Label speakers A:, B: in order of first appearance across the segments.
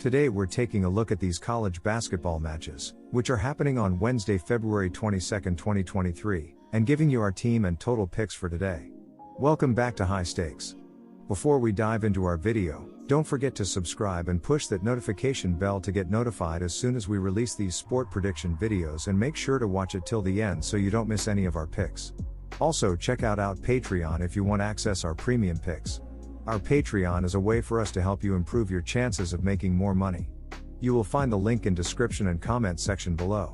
A: Today we're taking a look at these college basketball matches, which are happening on Wednesday, February 22, 2023, and giving you our team and total picks for today. Welcome back to High Stakes. Before we dive into our video, don't forget to subscribe and push that notification bell to get notified as soon as we release these sport prediction videos, and make sure to watch it till the end so you don't miss any of our picks. Also check out Patreon if you want access our premium picks. Our Patreon is a way for us to help you improve your chances of making more money. You will find the link in description and comment section below.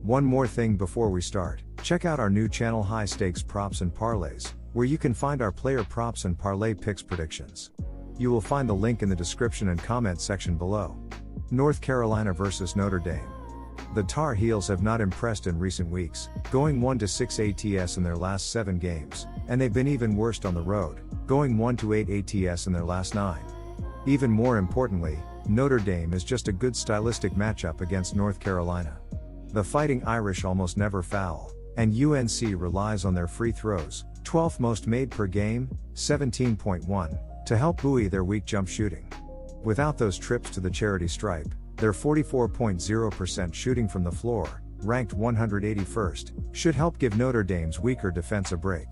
A: One more thing before we start, check out our new channel High Stakes Props and Parlays, where you can find our player props and parlay picks predictions. You will find the link in the description and comment section below. North Carolina versus Notre Dame. The Tar Heels have not impressed in recent weeks, going 1-6 ATS in their last 7 games, and they've been even worse on the road, going 1-8 ATS in their last 9. Even more importantly, Notre Dame is just a good stylistic matchup against North Carolina. The Fighting Irish almost never foul, and UNC relies on their free throws, 12th most made per game, 17.1, to help buoy their weak jump shooting. Without those trips to the charity stripe, their 44.0% shooting from the floor, ranked 181st, should help give Notre Dame's weaker defense a break.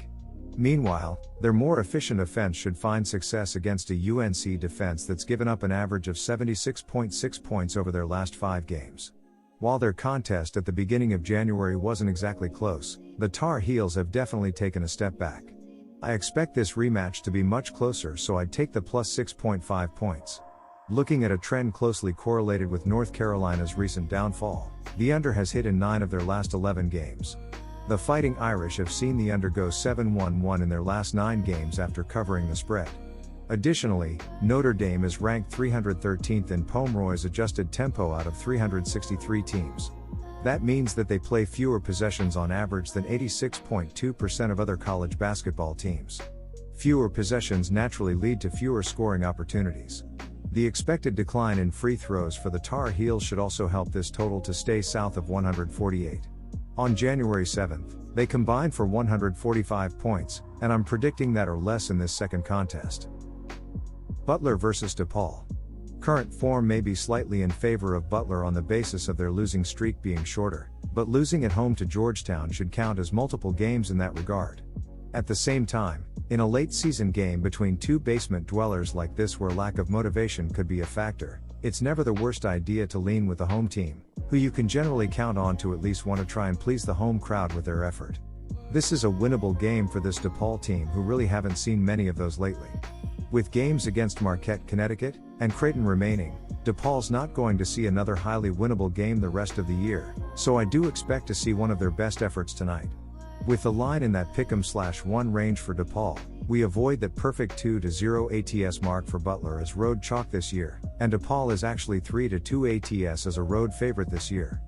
A: Meanwhile, their more efficient offense should find success against a UNC defense that's given up an average of 76.6 points over their last 5 games. While their contest at the beginning of January wasn't exactly close, the Tar Heels have definitely taken a step back. I expect this rematch to be much closer, so I'd take the plus 6.5 points. Looking at a trend closely correlated with North Carolina's recent downfall, the under has hit in 9 of their last 11 games. The Fighting Irish have seen the under go 7-1-1 in their last 9 games after covering the spread. Additionally, Notre Dame is ranked 313th in Pomeroy's adjusted tempo out of 363 teams. That means that they play fewer possessions on average than 86.2% of other college basketball teams. Fewer possessions naturally lead to fewer scoring opportunities. The expected decline in free throws for the Tar Heels should also help this total to stay south of 148. On January 7th, they combined for 145 points, and I'm predicting that or less in this second contest. Butler versus DePaul. Current form may be slightly in favor of Butler on the basis of their losing streak being shorter, but losing at home to Georgetown should count as multiple games in that regard. At the same time, in a late-season game between two basement dwellers like this where lack of motivation could be a factor, it's never the worst idea to lean with the home team, who you can generally count on to at least want to try and please the home crowd with their effort. This is a winnable game for this DePaul team, who really haven't seen many of those lately. With games against Marquette, Connecticut, and Creighton remaining, DePaul's not going to see another highly winnable game the rest of the year, so I do expect to see one of their best efforts tonight. With the line in that pick'em/1 range for DePaul, we avoid that perfect 2-0 ATS mark for Butler as road chalk this year, and DePaul is actually 3-2 ATS as a road favorite this year.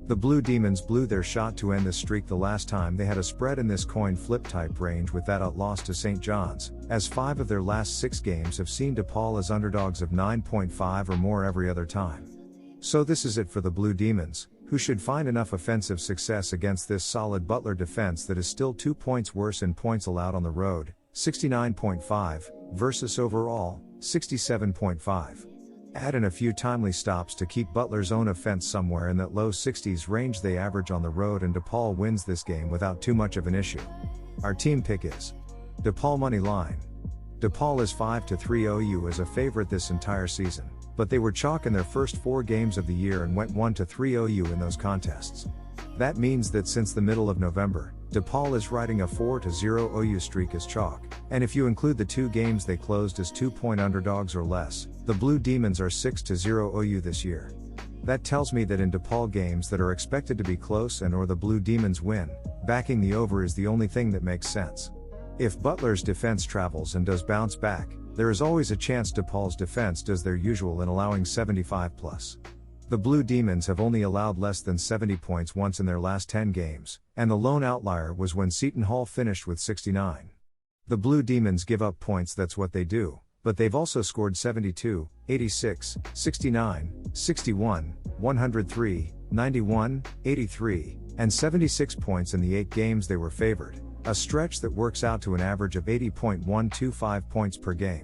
A: The Blue Demons blew their shot to end this streak the last time they had a spread in this coin flip type range, with that loss to St. John's, as 5 of their last 6 games have seen DePaul as underdogs of 9.5 or more every other time. So this is it for the Blue Demons, who should find enough offensive success against this solid Butler defense that is still 2 points worse in points allowed on the road, 69.5, versus overall, 67.5. Add in a few timely stops to keep Butler's own offense somewhere in that low 60s range they average on the road, and DePaul wins this game without too much of an issue. Our team pick is DePaul money line. DePaul is 5-3 OU as a favorite this entire season, but they were chalk in their first 4 games of the year and went 1-3 OU in those contests. That means that since the middle of November, DePaul is riding a 4-0 OU streak as chalk, and if you include the 2 games they closed as 2-point underdogs or less, the Blue Demons are 6-0 OU this year. That tells me that in DePaul games that are expected to be close and or the Blue Demons win, backing the over is the only thing that makes sense. If Butler's defense travels and does bounce back, there is always a chance DePaul's defense does their usual in allowing 75+. The Blue Demons have only allowed less than 70 points once in their last 10 games, and the lone outlier was when Seton Hall finished with 69. The Blue Demons give up points, that's what they do, but they've also scored 72, 86, 69, 61, 103, 91, 83, and 76 points in the 8 games they were favored, a stretch that works out to an average of 80.125 points per game.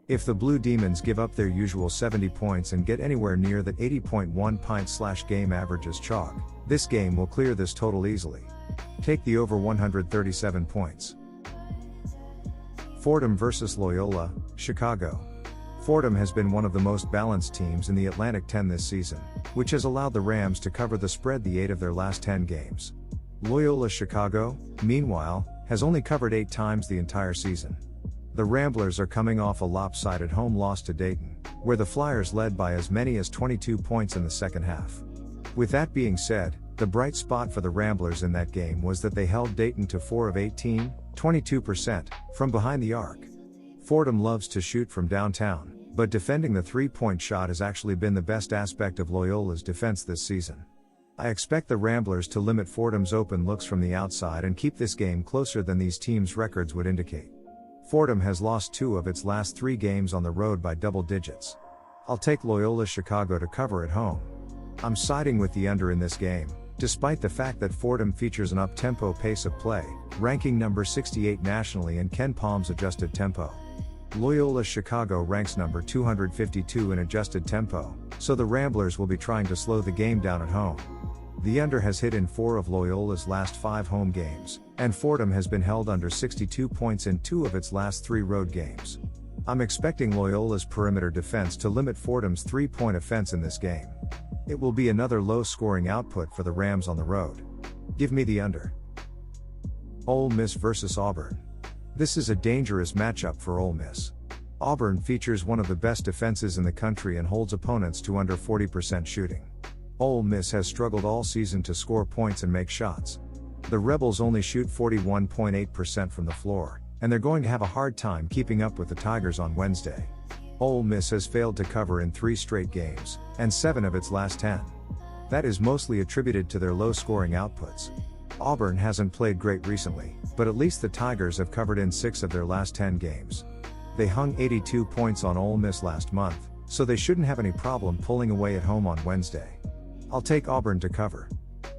A: If the Blue Demons give up their usual 70 points and get anywhere near the 80.1 point/game average as chalk, this game will clear this total easily. Take the over 137 points. Fordham vs Loyola, Chicago. Fordham has been one of the most balanced teams in the Atlantic 10 this season, which has allowed the Rams to cover the spread the 8 of their last 10 games. Loyola Chicago, meanwhile, has only covered 8 times the entire season. The Ramblers are coming off a lopsided home loss to Dayton, where the Flyers led by as many as 22 points in the second half. With that being said, the bright spot for the Ramblers in that game was that they held Dayton to 4 of 18, 22%, from behind the arc. Fordham loves to shoot from downtown, but defending the three-point shot has actually been the best aspect of Loyola's defense this season. I expect the Ramblers to limit Fordham's open looks from the outside and keep this game closer than these teams' records would indicate. Fordham has lost 2 of its last 3 games on the road by double digits. I'll take Loyola Chicago to cover at home. I'm siding with the under in this game, despite the fact that Fordham features an up-tempo pace of play, ranking number 68 nationally in Ken Palm's adjusted tempo. Loyola Chicago ranks number 252 in adjusted tempo, so the Ramblers will be trying to slow the game down at home. The under has hit in 4 of Loyola's last 5 home games, and Fordham has been held under 62 points in 2 of its last 3 road games. I'm expecting Loyola's perimeter defense to limit Fordham's 3-point offense in this game. It will be another low-scoring output for the Rams on the road. Give me the under. Ole Miss vs Auburn. This is a dangerous matchup for Ole Miss. Auburn features one of the best defenses in the country and holds opponents to under 40% shooting. Ole Miss has struggled all season to score points and make shots. The Rebels only shoot 41.8% from the floor, and they're going to have a hard time keeping up with the Tigers on Wednesday. Ole Miss has failed to cover in 3 straight games, and 7 of its last 10. That is mostly attributed to their low-scoring outputs. Auburn hasn't played great recently, but at least the Tigers have covered in 6 of their last 10 games. They hung 82 points on Ole Miss last month, so they shouldn't have any problem pulling away at home on Wednesday. I'll take Auburn to cover.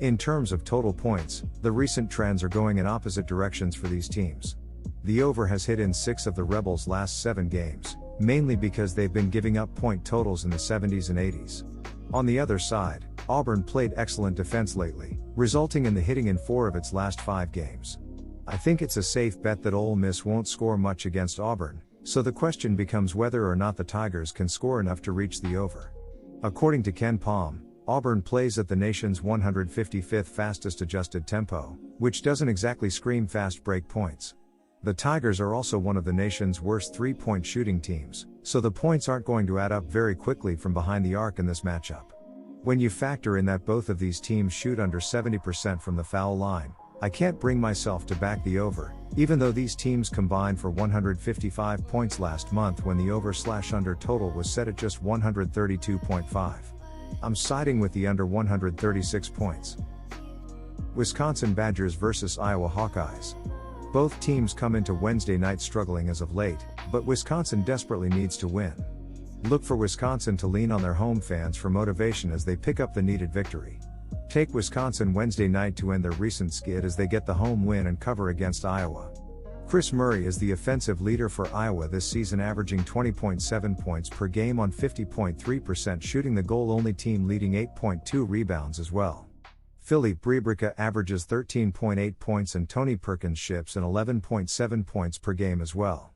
A: In terms of total points, the recent trends are going in opposite directions for these teams. The over has hit in 6 of the Rebels' last 7 games, mainly because they've been giving up point totals in the 70s and 80s. On the other side, Auburn played excellent defense lately, resulting in the hitting in 4 of its last 5 games. I think it's a safe bet that Ole Miss won't score much against Auburn, so the question becomes whether or not the Tigers can score enough to reach the over. According to Ken Palm, Auburn plays at the nation's 155th fastest adjusted tempo, which doesn't exactly scream fast break points. The Tigers are also one of the nation's worst 3-point shooting teams, so the points aren't going to add up very quickly from behind the arc in this matchup. When you factor in that both of these teams shoot under 70% from the foul line, I can't bring myself to back the over, even though these teams combined for 155 points last month when the over/under total was set at just 132.5. I'm siding with the under 136 points. Wisconsin Badgers vs Iowa Hawkeyes. Both teams come into Wednesday night struggling as of late, but Wisconsin desperately needs to win. Look for Wisconsin to lean on their home fans for motivation as they pick up the needed victory. Take Wisconsin Wednesday night to end their recent skid as they get the home win and cover against Iowa. Chris Murray is the offensive leader for Iowa this season, averaging 20.7 points per game on 50.3% shooting, the goal-only team leading 8.2 rebounds as well. Philippe Bribrica averages 13.8 points and Tony Perkins ships in 11.7 points per game as well.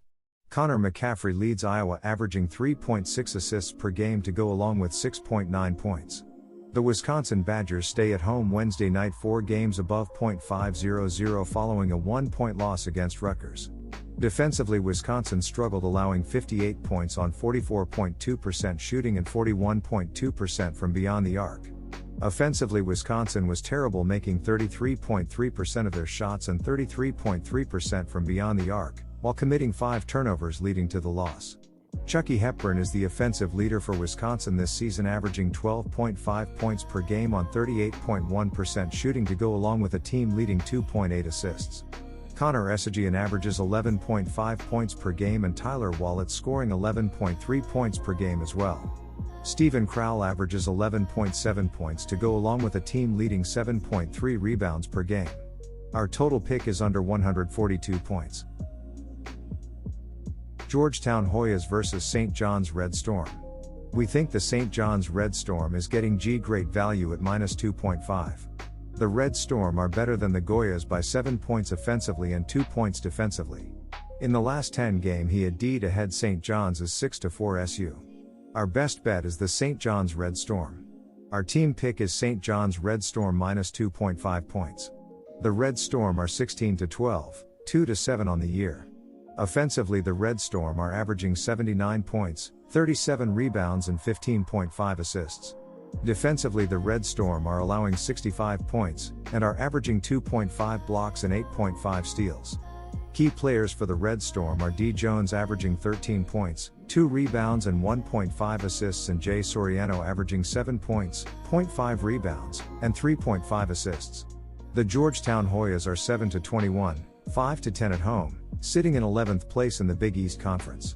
A: Connor McCaffrey leads Iowa, averaging 3.6 assists per game to go along with 6.9 points. The Wisconsin Badgers stay at home Wednesday night 4 games above .500 following a 1-point loss against Rutgers. Defensively, Wisconsin struggled, allowing 58 points on 44.2% shooting and 41.2% from beyond the arc. Offensively, Wisconsin was terrible, making 33.3% of their shots and 33.3% from beyond the arc, while committing 5 turnovers leading to the loss. Chucky Hepburn is the offensive leader for Wisconsin this season, averaging 12.5 points per game on 38.1% shooting to go along with a team-leading 2.8 assists. Connor Essegian averages 11.5 points per game and Tyler Wallet scoring 11.3 points per game as well. Stephen Crowell averages 11.7 points to go along with a team-leading 7.3 rebounds per game. Our total pick is under 142 points. Georgetown Hoyas vs St. John's Red Storm. We think the St. John's Red Storm is getting great value at -2.5. The Red Storm are better than the Goyas by 7 points offensively and 2 points defensively. In the last 10 game he had D'd ahead St. John's is 6-4 SU. Our best bet is the St. John's Red Storm. Our team pick is St. John's Red Storm -2.5 points. The Red Storm are 16-12, 2-7 on the year. Offensively the Red Storm are averaging 79 points, 37 rebounds and 15.5 assists. Defensively the Red Storm are allowing 65 points, and are averaging 2.5 blocks and 8.5 steals. Key players for the Red Storm are D. Jones averaging 13 points, 2 rebounds and 1.5 assists, and Jay Soriano averaging 7 points, 0.5 rebounds, and 3.5 assists. The Georgetown Hoyas are 7-21, 5-10 at home, sitting in 11th place in the Big East Conference.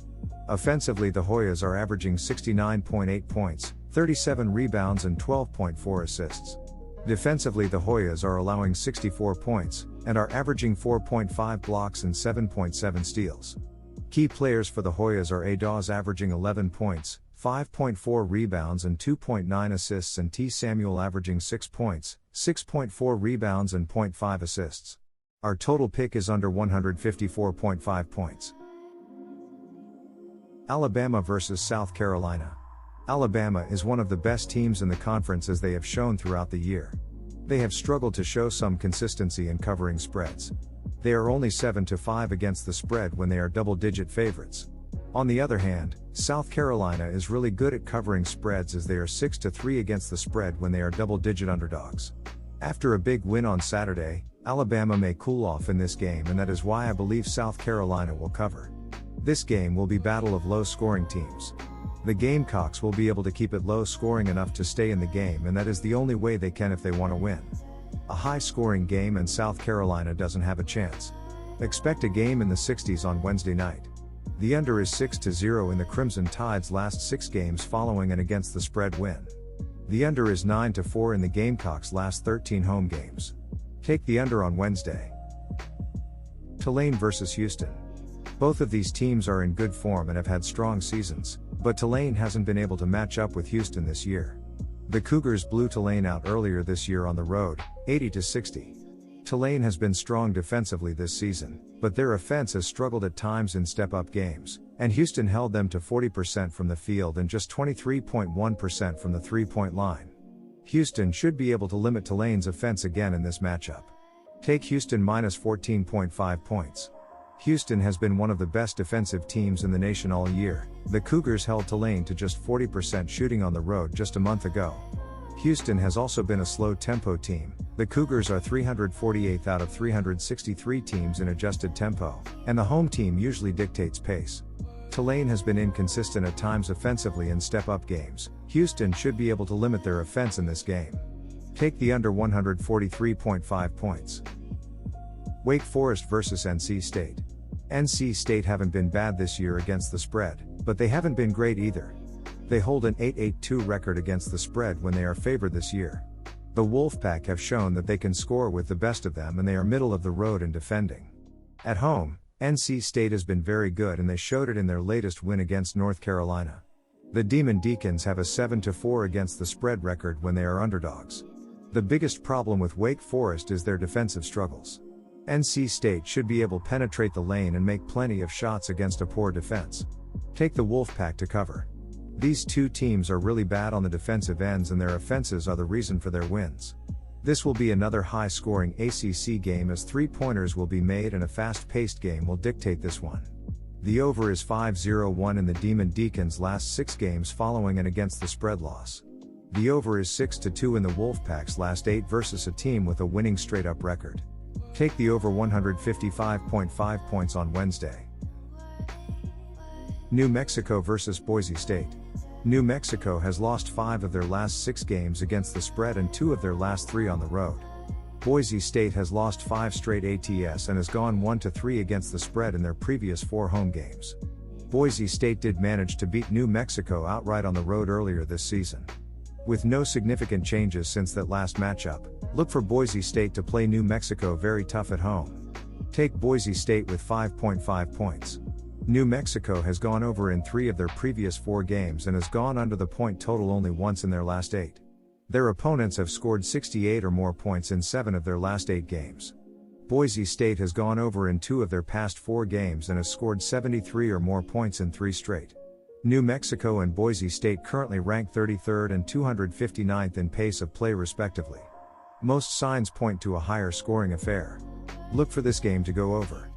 A: Offensively the Hoyas are averaging 69.8 points, 37 rebounds and 12.4 assists. Defensively the Hoyas are allowing 64 points, and are averaging 4.5 blocks and 7.7 steals. Key players for the Hoyas are A. Dawes averaging 11 points, 5.4 rebounds and 2.9 assists, and T. Samuel averaging 6 points, 6.4 rebounds and 0.5 assists. Our total pick is under 154.5 points. Alabama vs South Carolina. Alabama is one of the best teams in the conference as they have shown throughout the year. They have struggled to show some consistency in covering spreads. They are only 7-5 against the spread when they are double-digit favorites. On the other hand, South Carolina is really good at covering spreads as they are 6-3 against the spread when they are double-digit underdogs. After a big win on Saturday, Alabama may cool off in this game, and that is why I believe South Carolina will cover. This game will be battle of low-scoring teams. The Gamecocks will be able to keep it low-scoring enough to stay in the game, and that is the only way they can if they want to win. A high-scoring game and South Carolina doesn't have a chance. Expect a game in the 60s on Wednesday night. The under is 6-0 in the Crimson Tide's last 6 games following an against the spread win. The under is 9-4 in the Gamecocks' last 13 home games. Take the under on Wednesday. Tulane vs Houston. Both of these teams are in good form and have had strong seasons, but Tulane hasn't been able to match up with Houston this year. The Cougars blew Tulane out earlier this year on the road, 80-60. Tulane has been strong defensively this season, but their offense has struggled at times in step-up games, and Houston held them to 40% from the field and just 23.1% from the three-point line. Houston should be able to limit Tulane's offense again in this matchup. Take Houston -14.5 points. Houston has been one of the best defensive teams in the nation all year. The Cougars held Tulane to just 40% shooting on the road just a month ago. Houston has also been a slow-tempo team. The Cougars are 348th out of 363 teams in adjusted tempo, and the home team usually dictates pace. Tulane has been inconsistent at times offensively in step-up games. Houston should be able to limit their offense in this game. Take the under 143.5 points. Wake Forest vs NC State. NC State haven't been bad this year against the spread, but they haven't been great either. They hold an 8-8-2 record against the spread when they are favored this year. The Wolfpack have shown that they can score with the best of them, and they are middle of the road in defending. At home, NC State has been very good, and they showed it in their latest win against North Carolina. The Demon Deacons have a 7-4 against the spread record when they are underdogs. The biggest problem with Wake Forest is their defensive struggles. NC State should be able to penetrate the lane and make plenty of shots against a poor defense. Take the Wolfpack to cover. These two teams are really bad on the defensive ends, and their offenses are the reason for their wins. This will be another high-scoring ACC game as three-pointers will be made, and a fast-paced game will dictate this one. The over is 5-0-1 in the Demon Deacons' last 6 games following an against the spread loss. The over is 6-2 in the Wolfpack's last 8 versus a team with a winning straight-up record. Take the over 155.5 points on Wednesday. New Mexico vs Boise State. New Mexico has lost 5 of their last 6 games against the spread and 2 of their last 3 on the road. Boise State has lost 5 straight ATS and has gone 1-3 against the spread in their previous 4 home games. Boise State did manage to beat New Mexico outright on the road earlier this season. With no significant changes since that last matchup, look for Boise State to play New Mexico very tough at home. Take Boise State with 5.5 points. New Mexico has gone over in 3 of their previous 4 games and has gone under the point total only once in their last 8. Their opponents have scored 68 or more points in 7 of their last 8 games. Boise State has gone over in 2 of their past 4 games and has scored 73 or more points in 3 straight. New Mexico and Boise State currently rank 33rd and 259th in pace of play respectively. Most signs point to a higher scoring affair. Look for this game to go over.